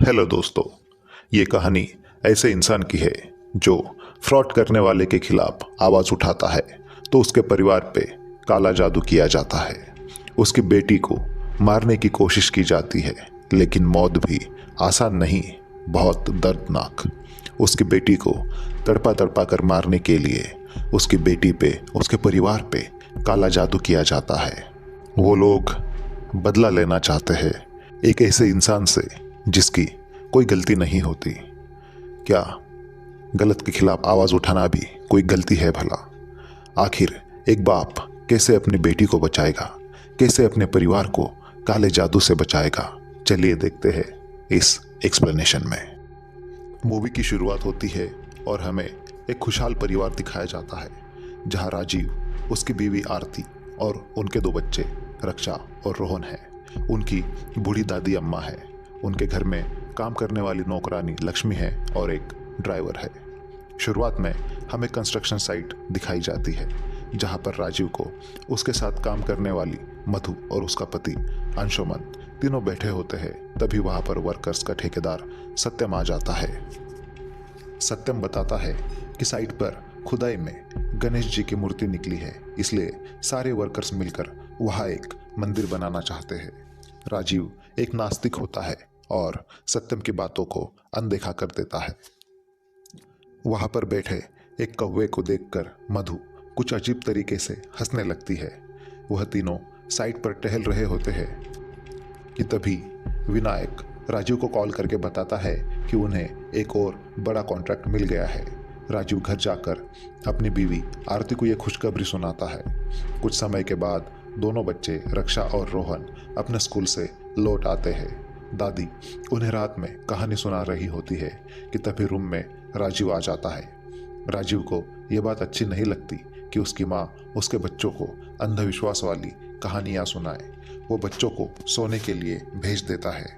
Hello दोस्तों, ये कहानी ऐसे इंसान की है जो फ्रॉड करने वाले के खिलाफ आवाज उठाता है तो उसके परिवार पे काला जादू किया जाता है। उसकी बेटी को मारने की कोशिश की जाती है, लेकिन मौत भी आसान नहीं, बहुत दर्दनाक। उसकी बेटी को तड़पा तड़पा कर मारने के लिए उसकी बेटी पे, उसके परिवार पे काला जादू किया जाता है। वो लोग बदला लेना चाहते हैं एक ऐसे इंसान से जिसकी कोई गलती नहीं होती। क्या गलत के खिलाफ आवाज उठाना भी कोई गलती है भला? आखिर एक बाप कैसे अपनी बेटी को बचाएगा, कैसे अपने परिवार को काले जादू से बचाएगा? चलिए देखते हैं इस एक्सप्लेनेशन में। मूवी की शुरुआत होती है और हमें एक खुशहाल परिवार दिखाया जाता है, जहां राजीव, उसकी बीवी आरती और उनके दो बच्चे रक्षा और रोहन है। उनकी बूढ़ी दादी अम्मा है, उनके घर में काम करने वाली नौकरानी लक्ष्मी है और एक ड्राइवर है। शुरुआत में हमें कंस्ट्रक्शन साइट दिखाई जाती है, जहां पर राजीव को उसके साथ काम करने वाली मधु और उसका पति अंशुमन तीनों बैठे होते हैं। तभी वहां पर वर्कर्स का ठेकेदार सत्यम आ जाता है। सत्यम बताता है कि साइट पर खुदाई में गणेश जी की मूर्ति निकली है, इसलिए सारे वर्कर्स मिलकर वहां एक मंदिर बनाना चाहते हैं। राजीव एक नास्तिक होता है और सत्यम की बातों को अनदेखा कर देता है। वहां पर बैठे एक कौवे को देखकर मधु कुछ अजीब तरीके से हंसने लगती है। वह तीनों साइट पर टहल रहे होते हैं कि तभी विनायक राजीव को कॉल करके बताता है कि उन्हें एक और बड़ा कॉन्ट्रैक्ट मिल गया है। राजीव घर जाकर अपनी बीवी आरती को यह खुशखबरी सुनाता है। कुछ समय के बाद दोनों बच्चे रक्षा और रोहन अपने स्कूल से लौट आते हैं। दादी उन्हें रात में कहानी सुना रही होती है कि तभी रूम में राजीव आ जाता है। राजीव को यह बात अच्छी नहीं लगती कि उसकी माँ उसके बच्चों को अंधविश्वास वाली कहानियां सुनाए। वो बच्चों को सोने के लिए भेज देता है।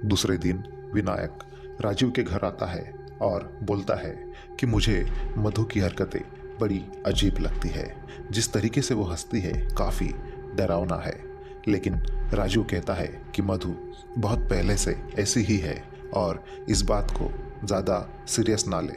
दूसरे दिन विनायक राजीव के घर आता है और बोलता है कि मुझे मधु की हरकतें बड़ी अजीब लगती है। जिस तरीके से वो हंसती है काफ़ी डरावना है। लेकिन राजू कहता है कि मधु बहुत पहले से ऐसी ही है और इस बात को ज़्यादा सीरियस ना ले।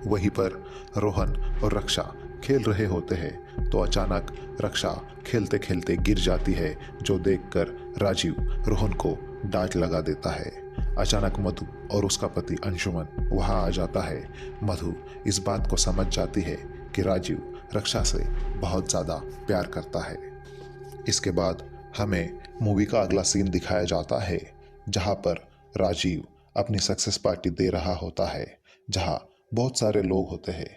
वहीं पर रोहन और रक्षा खेल रहे होते हैं तो अचानक रक्षा खेलते खेलते गिर जाती है, जो देखकर राजीव रोहन को डांट लगा देता है। अचानक मधु और उसका पति अंशुमन वहां आ जाता है। मधु इस बात को समझ जाती है कि राजीव रक्षा से बहुत ज़्यादा प्यार करता है। इसके बाद हमें मूवी का अगला सीन दिखाया जाता है, जहां पर राजीव अपनी सक्सेस पार्टी दे रहा होता है, जहां बहुत सारे लोग होते हैं।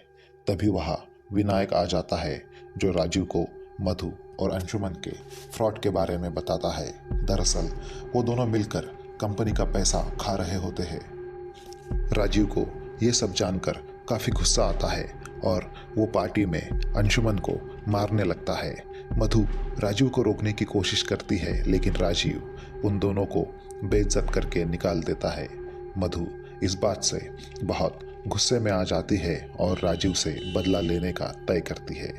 तभी वहां विनायक आ जाता है, जो राजीव को मधु और अंशुमन के फ्रॉड के बारे में बताता है। दरअसल वो दोनों मिलकर कंपनी का पैसा खा रहे होते हैं। राजीव को ये सब जानकर काफ़ी गुस्सा आता है और वो पार्टी में अंशुमन को मारने लगता है। मधु राजीव को रोकने की कोशिश करती है, लेकिन राजीव उन दोनों को बेइज्जत करके निकाल देता है। मधु इस बात से बहुत गुस्से में आ जाती है और राजीव से बदला लेने का तय करती है।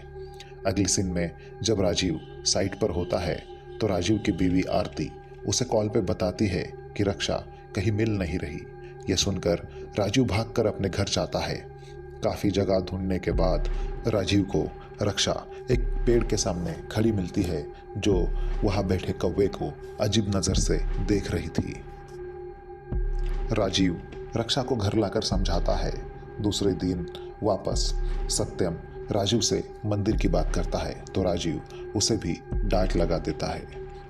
अगले सीन में जब राजीव साइट पर होता है तो राजीव की बीवी आरती उसे कॉल पे बताती है कि रक्षा कहीं मिल नहीं रही। यह सुनकर राजीव भागकर अपने घर जाता है। काफ़ी जगह ढूंढने के बाद राजीव को रक्षा एक पेड़ के सामने खड़ी मिलती है, जो वहां बैठे कौवे को अजीब नज़र से देख रही थी। राजीव रक्षा को घर लाकर समझाता है। दूसरे दिन वापस सत्यम राजीव से मंदिर की बात करता है तो राजीव उसे भी डांट लगा देता है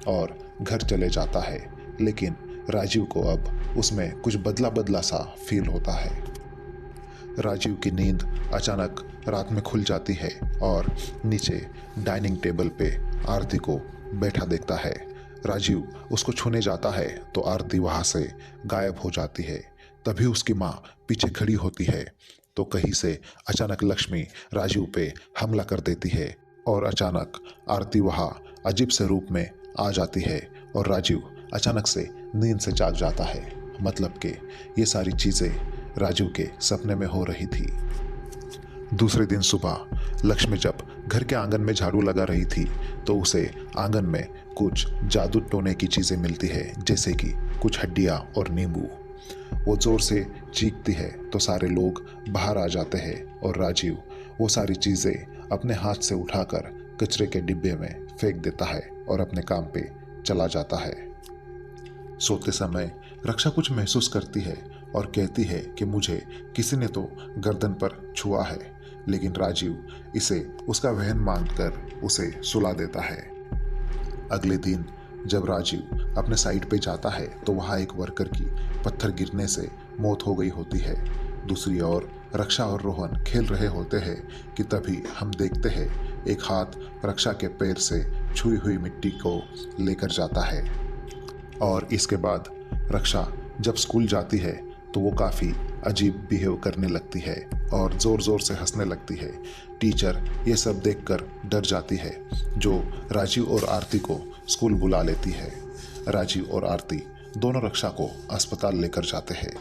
और घर चले जाता है। लेकिन राजीव को अब उसमें कुछ बदला बदला सा फील होता है। राजीव की नींद अचानक रात में खुल जाती है और नीचे डाइनिंग टेबल पे आरती को बैठा देखता है। राजीव उसको छूने जाता है तो आरती वहां से गायब हो जाती है। तभी उसकी माँ पीछे खड़ी होती है तो कहीं से अचानक लक्ष्मी राजीव पे हमला कर देती है और अचानक आरती वहां अजीब से रूप में आ जाती है और राजीव अचानक से नींद से जाग जाता है। मतलब कि ये सारी चीज़ें राजीव के सपने में हो रही थी। दूसरे दिन सुबह लक्ष्मी जब घर के आंगन में झाड़ू लगा रही थी तो उसे आंगन में कुछ जादू टोने की चीज़ें मिलती है, जैसे कि कुछ हड्डियाँ और नींबू। वो जोर से चीखती है तो सारे लोग बाहर आ जाते हैं और राजीव वो सारी चीज़ें अपने हाथ से उठाकर कचरे के डिब्बे में फेंक देता है और अपने काम पे चला जाता है। सोते समय रक्षा कुछ महसूस करती है और कहती है कि मुझे किसी ने तो गर्दन पर छुआ है, लेकिन राजीव इसे उसका वहम मानकर उसे सुला देता है। अगले दिन जब राजीव अपने साइट पे जाता है तो वहाँ एक वर्कर की पत्थर गिरने से मौत हो गई होती है। दूसरी ओर रक्षा और रोहन खेल रहे होते हैं कि तभी हम देखते हैं एक हाथ रक्षा के पैर से छुई हुई मिट्टी को लेकर जाता है। और इसके बाद रक्षा जब स्कूल जाती है तो वो काफ़ी अजीब बिहेव करने लगती है और ज़ोर ज़ोर से हंसने लगती है। टीचर ये सब देखकर डर जाती है, जो राजीव और आरती को स्कूल बुला लेती है। राजीव और आरती दोनों रक्षा को अस्पताल लेकर जाते हैं।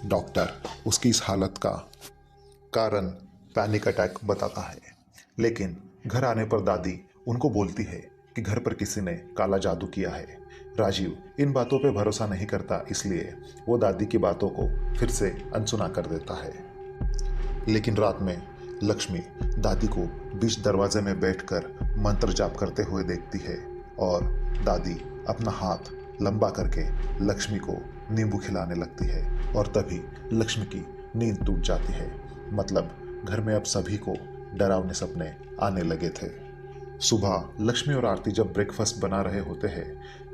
डॉक्टर उसकी इस हालत का कारण पैनिक अटैक बताता है, लेकिन घर आने पर दादी उनको बोलती है कि घर पर किसी ने काला जादू किया है। राजीव इन बातों पे भरोसा नहीं करता, इसलिए वो दादी की बातों को फिर से अनसुना कर देता है। लेकिन रात में लक्ष्मी दादी को बीच दरवाजे में बैठकर मंत्र जाप करते हुए देखती है और दादी अपना हाथ लंबा करके लक्ष्मी को नींबू खिलाने लगती है और तभी लक्ष्मी की नींद टूट जाती है। मतलब घर में अब सभी को डरावने सपने आने लगे थे। सुबह लक्ष्मी और आरती जब ब्रेकफास्ट बना रहे होते हैं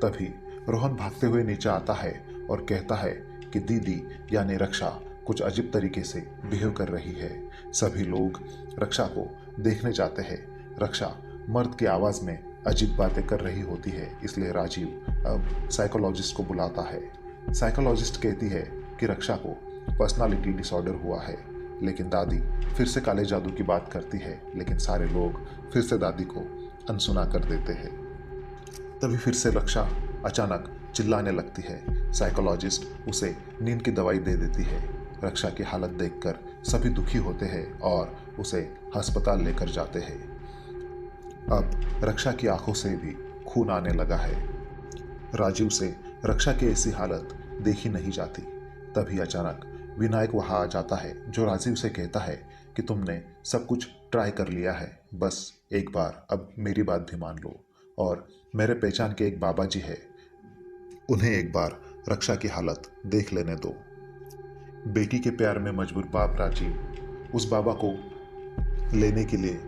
तभी रोहन भागते हुए नीचे आता है और कहता है कि दीदी यानी रक्षा कुछ अजीब तरीके से बिहेव कर रही है। सभी लोग रक्षा को देखने जाते हैं। रक्षा मर्द की आवाज़ में अजीब बातें कर रही होती है, इसलिए राजीव अब साइकोलॉजिस्ट को बुलाता है। साइकोलॉजिस्ट कहती है कि रक्षा को पर्सनालिटी डिसऑर्डर हुआ है, लेकिन दादी फिर से काले जादू की बात करती है, लेकिन सारे लोग फिर से दादी को अनसुना कर देते हैं। तभी फिर से रक्षा अचानक चिल्लाने लगती है। साइकोलॉजिस्ट उसे नींद की दवाई दे देती है। रक्षा की हालत देखकर सभी दुखी होते हैं और उसे अस्पताल लेकर जाते हैं। अब रक्षा की आंखों से भी खून आने लगा है। राजीव से रक्षा की ऐसी हालत देखी नहीं जाती। तभी अचानक विनायक वहाँ आ जाता है, जो राजीव से कहता है कि तुमने सब कुछ ट्राई कर लिया है, बस एक बार अब मेरी बात भी मान लो। और मेरे पहचान के एक बाबा जी है, उन्हें एक बार रक्षा की हालत देख लेने दो। बेटी के प्यार में मजबूर बाप राजीव उस बाबा को लेने के लिए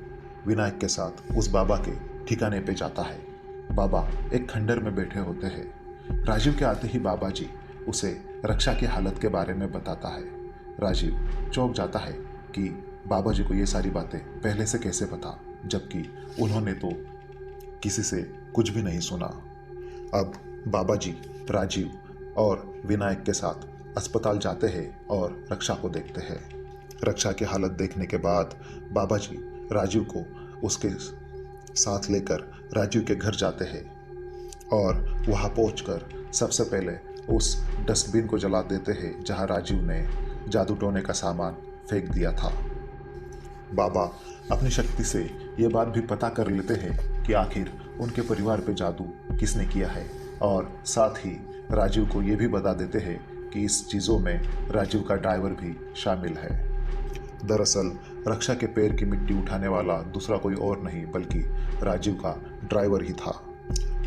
विनायक के साथ उस बाबा के ठिकाने पे जाता है। बाबा एक खंडर में बैठे होते हैं। राजीव के आते ही बाबा जी उसे रक्षा की हालत के बारे में बताता है। राजीव चौंक जाता है कि बाबा जी को ये सारी बातें पहले से कैसे पता, जबकि उन्होंने तो किसी से कुछ भी नहीं सुना। अब बाबा जी राजीव और विनायक के साथ अस्पताल जाते हैं और रक्षा को देखते हैं। रक्षा की हालत देखने के बाद बाबा जी राजीव को उसके साथ लेकर राजीव के घर जाते हैं और वहाँ पहुंचकर सबसे पहले उस डस्टबिन को जला देते हैं जहाँ राजीव ने जादू टोने का सामान फेंक दिया था। बाबा अपनी शक्ति से ये बात भी पता कर लेते हैं कि आखिर उनके परिवार पे जादू किसने किया है, और साथ ही राजीव को ये भी बता देते हैं कि इस चीज़ों में राजीव का ड्राइवर भी शामिल है। दरअसल रक्षा के पैर की मिट्टी उठाने वाला दूसरा कोई और नहीं बल्कि राजीव का ड्राइवर ही था।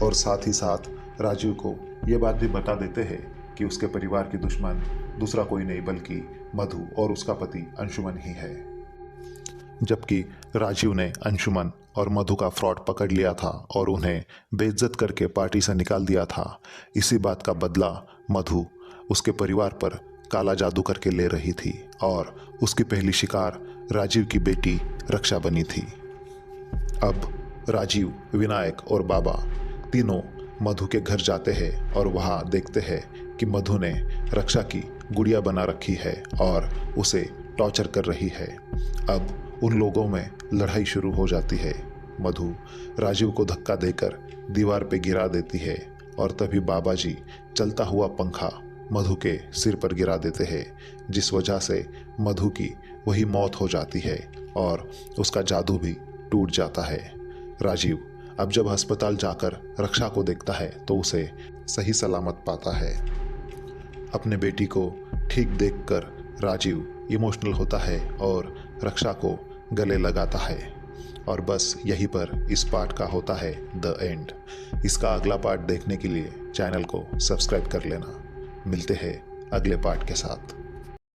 और साथ ही साथ राजीव को ये बात भी बता देते हैं कि उसके परिवार की दुश्मन दूसरा कोई नहीं बल्कि मधु और उसका पति अंशुमन ही है। जबकि राजीव ने अंशुमन और मधु का फ्रॉड पकड़ लिया था और उन्हें बेइज्जत करके पार्टी से निकाल दिया था। इसी बात का बदला मधु उसके परिवार पर काला जादू करके ले रही थी और उसकी पहली शिकार राजीव की बेटी रक्षा बनी थी। अब राजीव, विनायक और बाबा तीनों मधु के घर जाते हैं और वहाँ देखते हैं कि मधु ने रक्षा की गुड़िया बना रखी है और उसे टॉर्चर कर रही है। अब उन लोगों में लड़ाई शुरू हो जाती है। मधु राजीव को धक्का देकर दीवार पे गिरा देती है और तभी बाबा जी चलता हुआ पंखा मधु के सिर पर गिरा देते हैं, जिस वजह से मधु की वही मौत हो जाती है और उसका जादू भी टूट जाता है। राजीव अब जब अस्पताल जाकर रक्षा को देखता है तो उसे सही सलामत पाता है। अपने बेटी को ठीक देखकर राजीव इमोशनल होता है और रक्षा को गले लगाता है। और बस यहीं पर इस पार्ट का होता है द एंड। इसका अगला पार्ट देखने के लिए चैनल को सब्सक्राइब कर लेना। मिलते हैं अगले पार्ट के साथ।